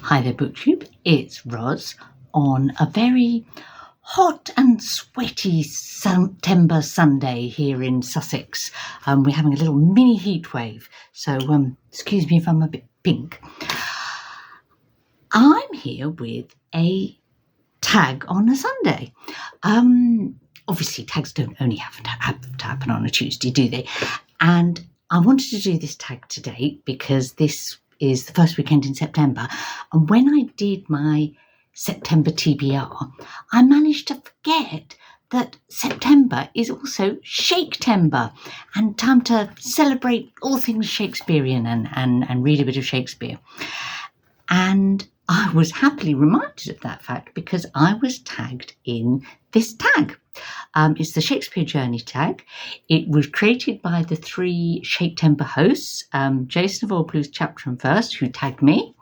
Hi there, BookTube. It's Roz on a very hot and sweaty September Sunday here in Sussex. We're having a little mini heat wave, so excuse me if I'm a bit pink. I'm here with a tag on a Sunday. Obviously, tags don't only have to happen on a Tuesday, do they? And I wanted to do this tag today because this is the first weekend in September. And when I did my September TBR, I managed to forget that September is also Shakestember and time to celebrate all things Shakespearean and read a bit of Shakespeare. And I was happily reminded of that fact because I was tagged in this tag. It's the Shakespeare Journey Tag. It was created by the three Shakestember hosts, Jason of All Blues Chapter and Verse, who tagged me,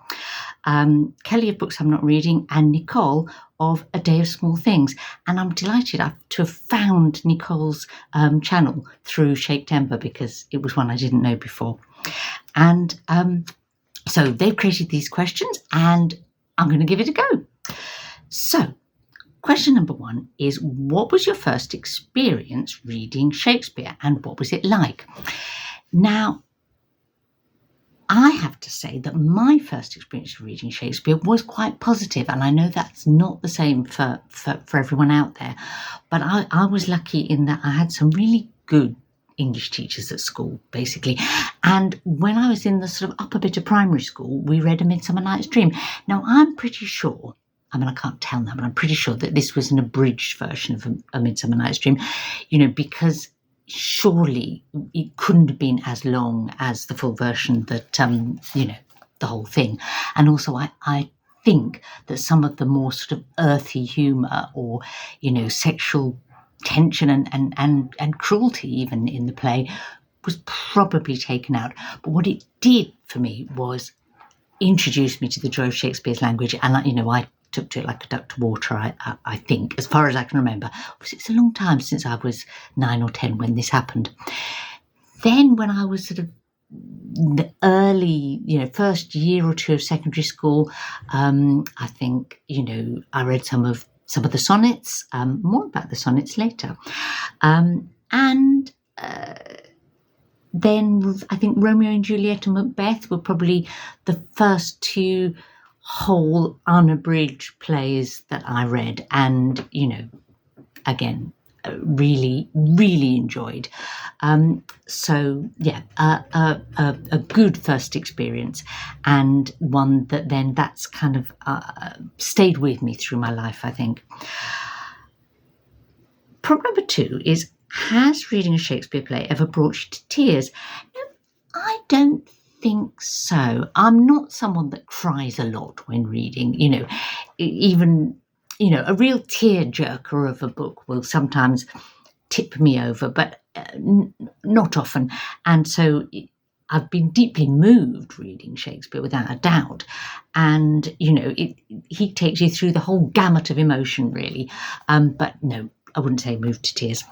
Kelly of Books I'm Not Reading, and Nicole of A Day of Small Things. And I'm delighted to have found Nicole's channel through Shakestember because it was one I didn't know before. And so they've created these questions and I'm going to give it a go. So, question number 1 is, what was your first experience reading Shakespeare and what was it like? Now, I have to say that my first experience of reading Shakespeare was quite positive, and I know that's not the same for everyone out there, but I was lucky in that I had some really good English teachers at school, basically. And when I was in the sort of upper bit of primary school, we read A Midsummer Night's Dream. Now, I'm pretty sure, I mean, I can't tell now, but I'm pretty sure that this was an abridged version of A Midsummer Night's Dream, because surely it couldn't have been as long as the full version that, the whole thing. And also, I think that some of the more sort of earthy humour or, sexual tension and cruelty even in the play was probably taken out. But what it did for me was introduce me to the joy of Shakespeare's language, and I took to it like a duck to water, I think, as far as I can remember. It's a long time since I was 9 or 10 when this happened. Then when I was sort of the early, first year or two of secondary school, I think, I read some of the sonnets, more about the sonnets later. Then I think Romeo and Juliet and Macbeth were probably the first two whole unabridged plays that I read, and, again, really, really enjoyed. So, yeah, a good first experience, and one that's kind of stayed with me through my life, I think. Prompt number 2 is, has reading a Shakespeare play ever brought you to tears? No, I don't think so. I'm not someone that cries a lot when reading, even, a real tearjerker of a book will sometimes tip me over, but not often. And so I've been deeply moved reading Shakespeare without a doubt. And, he takes you through the whole gamut of emotion, really. But no, I wouldn't say moved to tears.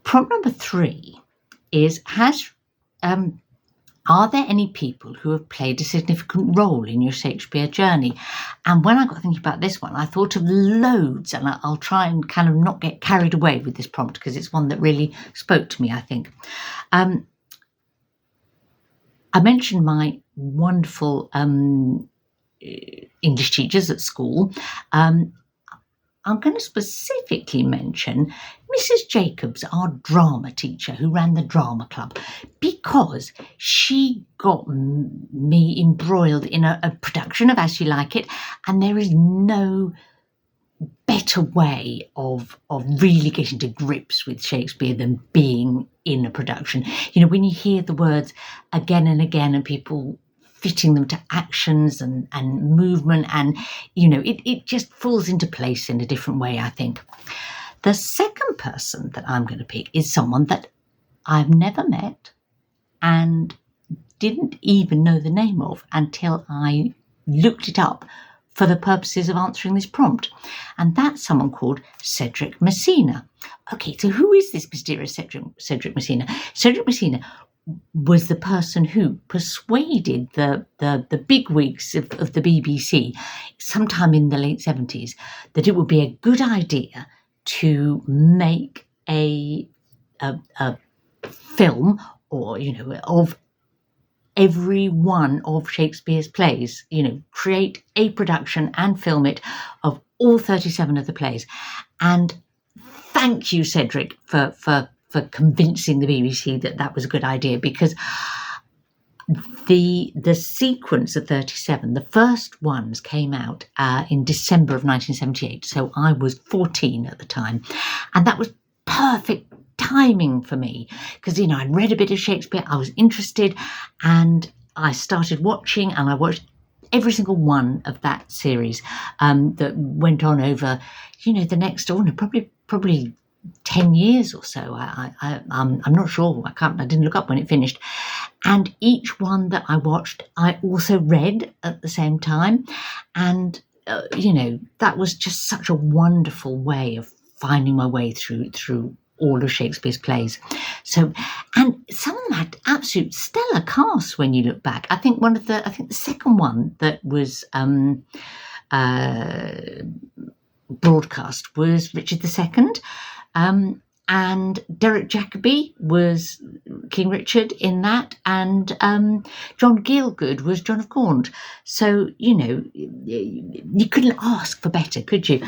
Prompt number 3 is, are there any people who have played a significant role in your Shakespeare journey? And when I got thinking about this one, I thought of loads, and I'll try and kind of not get carried away with this prompt because it's one that really spoke to me, I think. I mentioned my wonderful English teachers at school. I'm going to specifically mention Mrs. Jacobs, our drama teacher who ran the drama club, because she got me embroiled in a production of As You Like It, and there is no better way of really getting to grips with Shakespeare than being in a production. When you hear the words again and again and people fitting them to actions and movement, and it just falls into place in a different way, I think. The second person that I'm going to pick is someone that I've never met and didn't even know the name of until I looked it up for the purposes of answering this prompt, and that's someone called Cedric Messina. Okay, so who is this mysterious Cedric Messina? Cedric Messina was the person who persuaded the bigwigs of the BBC sometime in the late 70s that it would be a good idea to make a film, or of every one of Shakespeare's plays, create a production and film it of all 37 of the plays. And thank you, Cedric, for convincing the BBC that was a good idea, because the sequence of 37, the first ones came out in December of 1978. So I was 14 at the time, and that was perfect timing for me, because I'd read a bit of Shakespeare, I was interested, and I started watching, and I watched every single one of that series that went on over the next probably 10 years or so. I'm not sure, I didn't look up when it finished. And each one that I watched I also read at the same time, and that was just such a wonderful way of finding my way through all of Shakespeare's plays. So, and some of them had absolute stellar casts when you look back. I think the second one that was broadcast was Richard II, and Derek Jacobi was King Richard in that, and John Gielgud was John of Gaunt. So you couldn't ask for better, could you?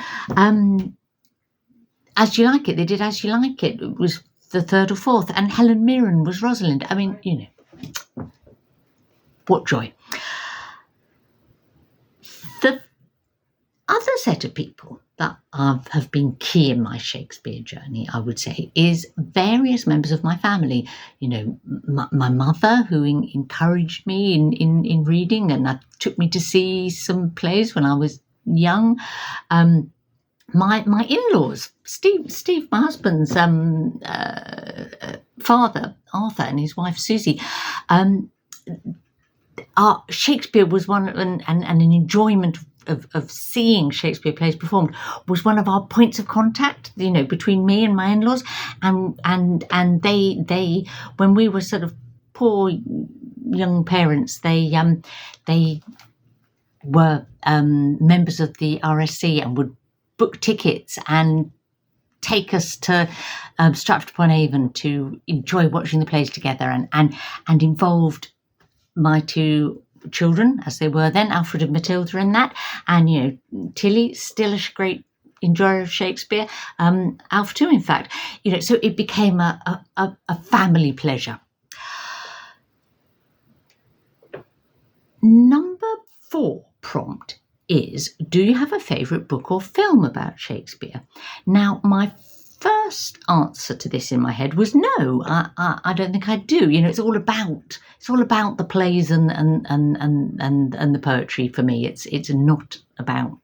As You Like It, they did As You Like It. It was the third or fourth, and Helen Mirren was Rosalind. I mean, what joy. The other set of people that have been key in my Shakespeare journey, I would say, is various members of my family. My mother, who encouraged me in reading, and that took me to see some plays when I was young. My in-laws, Steve, my husband's father, Arthur, and his wife Susie. Shakespeare was one, and an enjoyment of seeing Shakespeare plays performed was one of our points of contact, between me and my in-laws, and they when we were sort of poor young parents, they were members of the RSC and would book tickets and take us to Stratford-upon-Avon to enjoy watching the plays together, and involved my two children, as they were then, Alfred and Matilda, in that. And Tilly, still a great enjoyer of Shakespeare, Alf too, in fact. So it became a family pleasure. Number 4 prompt is, do you have a favourite book or film about Shakespeare? Now, my first answer to this in my head was no. I don't think I do. It's all about the plays and the poetry for me. It's not about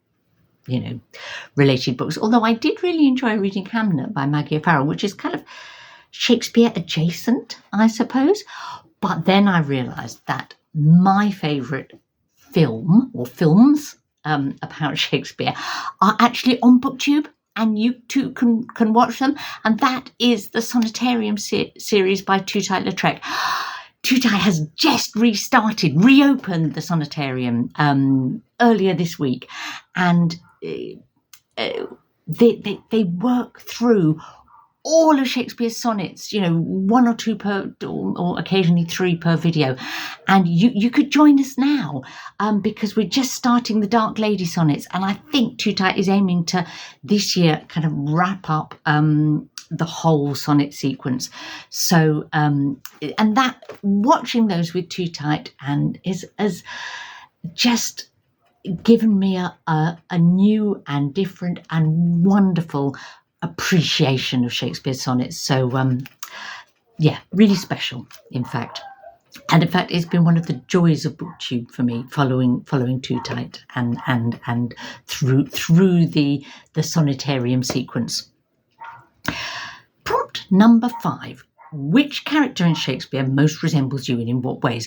related books. Although I did really enjoy reading Hamnet by Maggie O'Farrell, which is kind of Shakespeare adjacent, I suppose. But then I realised that my favourite film or films about Shakespeare are actually on BookTube, and you too can watch them, and that is the Sonatarium series by Tutite-Lautrec. Tutite has just reopened the Sonatarium earlier this week, and they work through all of Shakespeare's sonnets, 1 or 2 per, or occasionally 3 per video. And you could join us now, because we're just starting the Dark Lady sonnets. And I think Tutite is aiming to this year kind of wrap up the whole sonnet sequence. So, and that, watching those with Tutite and has just given me a new and different and wonderful appreciation of Shakespeare's sonnets. So really special, in fact. And in fact, it's been one of the joys of BookTube for me, following Tutite and through the Sonatarium sequence. Prompt number 5. Which character in Shakespeare most resembles you, and in what ways?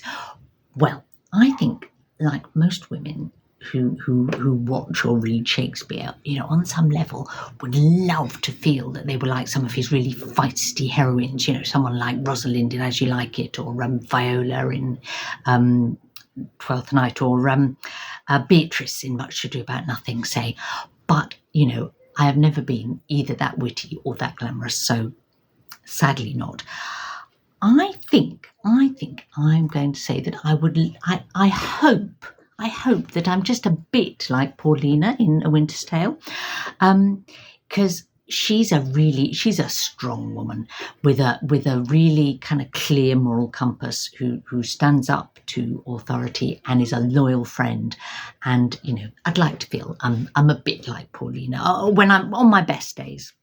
Well, I think, like most women who watch or read Shakespeare, on some level would love to feel that they were like some of his really feisty heroines, someone like Rosalind in As You Like It, or Viola in Twelfth Night, or Beatrice in Much Ado About Nothing, say. But, I have never been either that witty or that glamorous, so sadly not. I think I'm going to say that I hope that I'm just a bit like Paulina in A Winter's Tale, because she's a strong woman with a really kind of clear moral compass, who stands up to authority and is a loyal friend. And I'd like to feel I'm a bit like Paulina when I'm on my best days.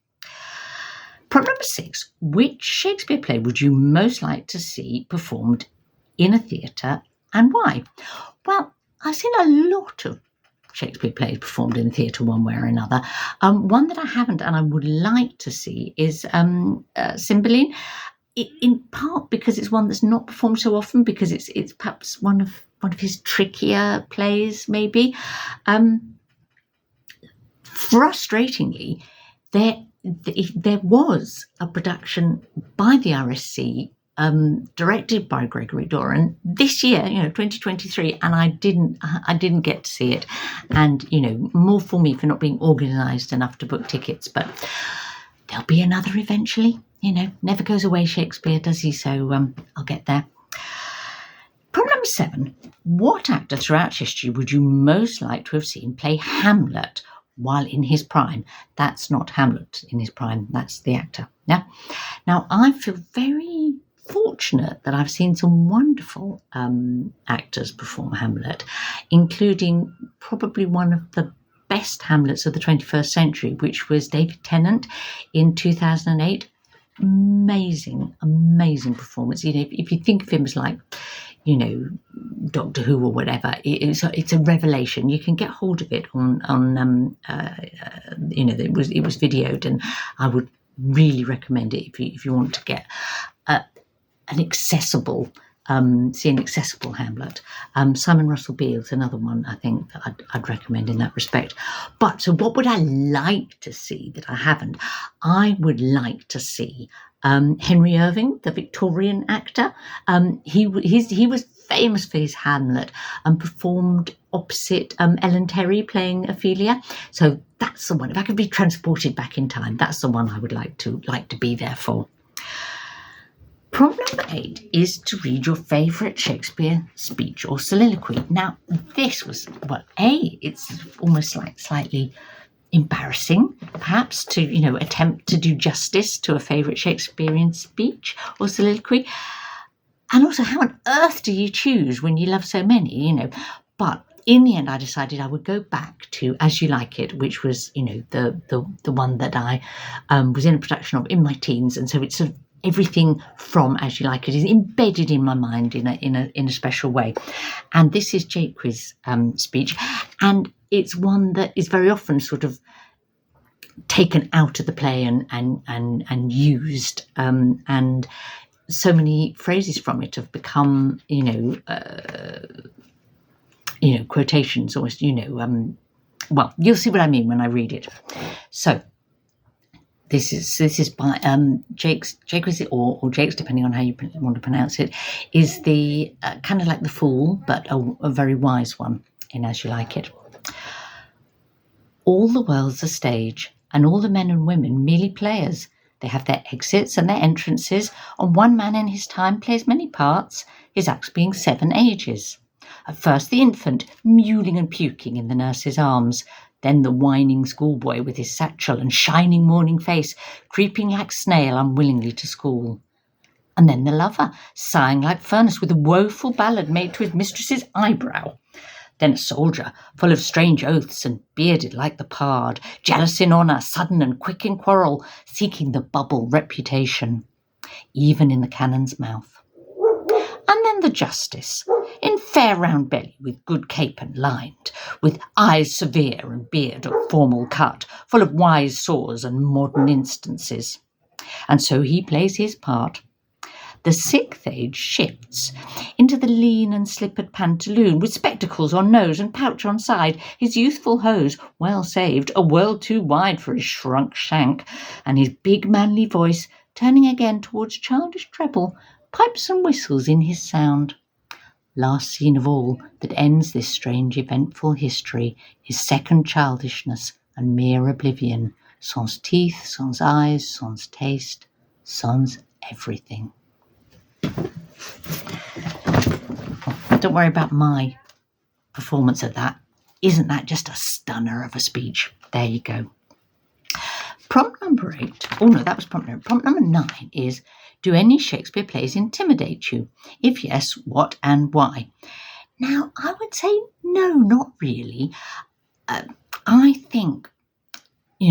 Problem number 6, which Shakespeare play would you most like to see performed in a theatre, and why? Well, I've seen a lot of Shakespeare plays performed in theatre one way or another. One that I haven't and I would like to see is Cymbeline, in part because it's one that's not performed so often, because it's perhaps one of his trickier plays, maybe. Frustratingly, there was a production by the RSC, directed by Gregory Doran this year, 2023, and I didn't get to see it, and more for me for not being organised enough to book tickets. But there'll be another eventually. Never goes away, Shakespeare, does he? So I'll get there. Problem number 7, what actor throughout history would you most like to have seen play Hamlet while in his prime? That's not Hamlet in his prime, that's the actor. Yeah. Now, I feel very fortunate that I've seen some wonderful actors perform Hamlet, including probably one of the best Hamlets of the 21st century, which was David Tennant in 2008. Amazing performance. If you think of him as like, Doctor Who or whatever, it's a revelation. You can get hold of it on it was videoed, and I would really recommend it if you want to get an accessible Hamlet. Simon Russell Beale's another one I think that I'd recommend in that respect. But so what would I like to see that I haven't? I would like to see Henry Irving, the Victorian actor. He was famous for his Hamlet and performed opposite Ellen Terry playing Ophelia. So that's the one. If I could be transported back in time, that's the one I would like to be there for. Problem number 8 is to read your favourite Shakespeare speech or soliloquy. Now, this was, it's almost like slightly embarrassing, perhaps, to, attempt to do justice to a favourite Shakespearean speech or soliloquy. And also, how on earth do you choose when you love so many, But in the end, I decided I would go back to As You Like It, which was, the one that I was in a production of in my teens. And so it's sort of everything from As You Like It is embedded in my mind in a special way. And this is Jaques' speech, and it's one that is very often sort of taken out of the play and used, and so many phrases from it have become quotations almost. Well, you'll see what I mean when I read it. So This is by Jaques, or Jaques, depending on how you want to pronounce it, is the kind of like the fool, but a very wise one in As You Like It. All the world's a stage, and all the men and women merely players. They have their exits and their entrances, and one man in his time plays many parts, his acts being 7 ages. At first the infant, mewling and puking in the nurse's arms, then the whining schoolboy with his satchel and shining morning face, creeping like snail unwillingly to school. And then the lover, sighing like furnace with a woeful ballad made to his mistress's eyebrow. Then a soldier, full of strange oaths and bearded like the pard, jealous in honour, sudden and quick in quarrel, seeking the bubble reputation, even in the cannon's mouth. And then the justice, in fair round belly, with good cape and lined, with eyes severe and beard of formal cut, full of wise saws and modern instances. And so he plays his part. The 6th age shifts into the lean and slippered pantaloon, with spectacles on nose and pouch on side, his youthful hose, well saved, a world too wide for his shrunk shank, and his big manly voice, turning again towards childish treble, pipes and whistles in his sound. Last scene of all that ends this strange eventful history is second childishness and mere oblivion, sans teeth, sans eyes, sans taste, sans everything. Don't worry about my performance of that. Isn't that just a stunner of a speech? There you go. Prompt number 8. Oh no, that was prompt number. Prompt number 9 is, do any Shakespeare plays intimidate you? If yes, what and why? Now, I would say no, not really. I think,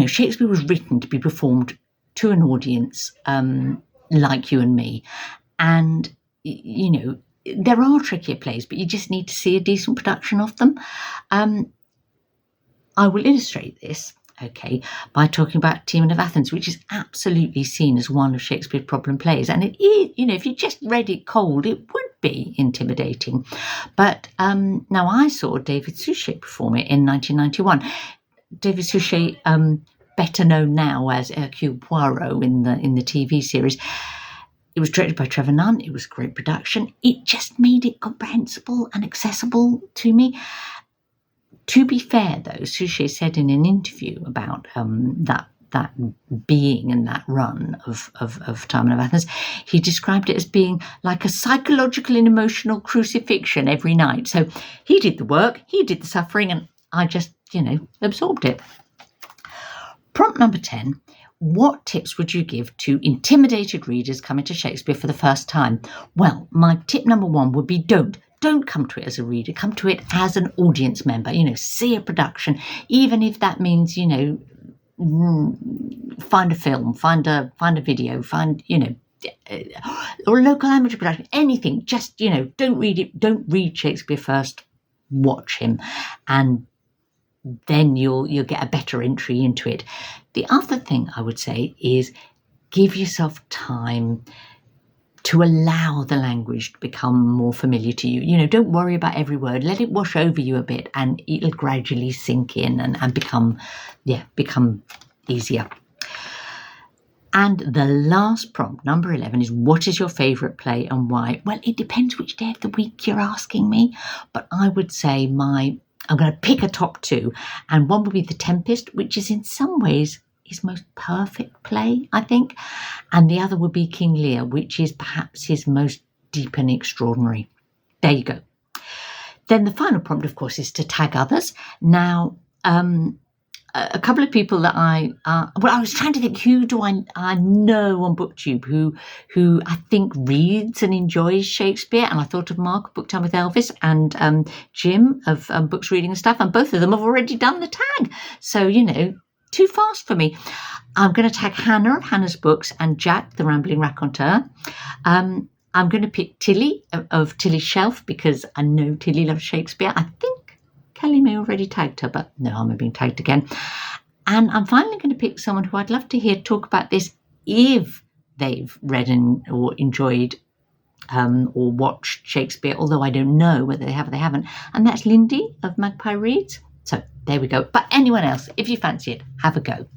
Shakespeare was written to be performed to an audience like you and me. And, there are trickier plays, but you just need to see a decent production of them. I will illustrate this, by talking about Timon of Athens, which is absolutely seen as one of Shakespeare's problem plays. And it is, if you just read it cold, it would be intimidating. But now I saw David Suchet perform it in 1991. David Suchet, better known now as Hercule Poirot in the TV series. It was directed by Trevor Nunn. It was a great production. It just made it comprehensible and accessible to me. To be fair, though, Suchet said in an interview about that being and that run of Timon of Athens, he described it as being like a psychological and emotional crucifixion every night. So he did the work, he did the suffering, and I just, absorbed it. Prompt number 10. What tips would you give to intimidated readers coming to Shakespeare for the first time? Well, my tip number 1 would be don't come to it as a reader, come to it as an audience member, see a production, even if that means, find a film, find a video, find, or a local amateur production, anything, just, don't read Shakespeare first, watch him, and then you'll get a better entry into it. The other thing I would say is give yourself time to allow the language to become more familiar to you. Don't worry about every word. Let it wash over you a bit and it'll gradually sink in and become easier. And the last prompt, number 11, is what is your favourite play and why? Well, it depends which day of the week you're asking me, but I would say I'm going to pick a top 2, and one would be The Tempest, which is in some ways his most perfect play, I think, and the other would be King Lear, which is perhaps his most deep and extraordinary. There you go. Then the final prompt, of course, is to tag others. Now, a couple of people that I was trying to think, who do I know on BookTube who I think reads and enjoys Shakespeare, and I thought of Mark of Book Time with Elvis and Jim of Books, Reading and Stuff, and both of them have already done the tag. So, too fast for me. I'm going to tag Hannah of Hannah's Books and Jack, the Rambling Raconteur. I'm going to pick Tilly of Tilly's Shelf because I know Tilly loves Shakespeare. I think Kelly may already tagged her, but no, I'm being tagged again. And I'm finally going to pick someone who I'd love to hear talk about this if they've read or enjoyed or watched Shakespeare, although I don't know whether they have or they haven't. And that's Lindy of Magpie Reads. So there we go. But anyone else, if you fancy it, have a go.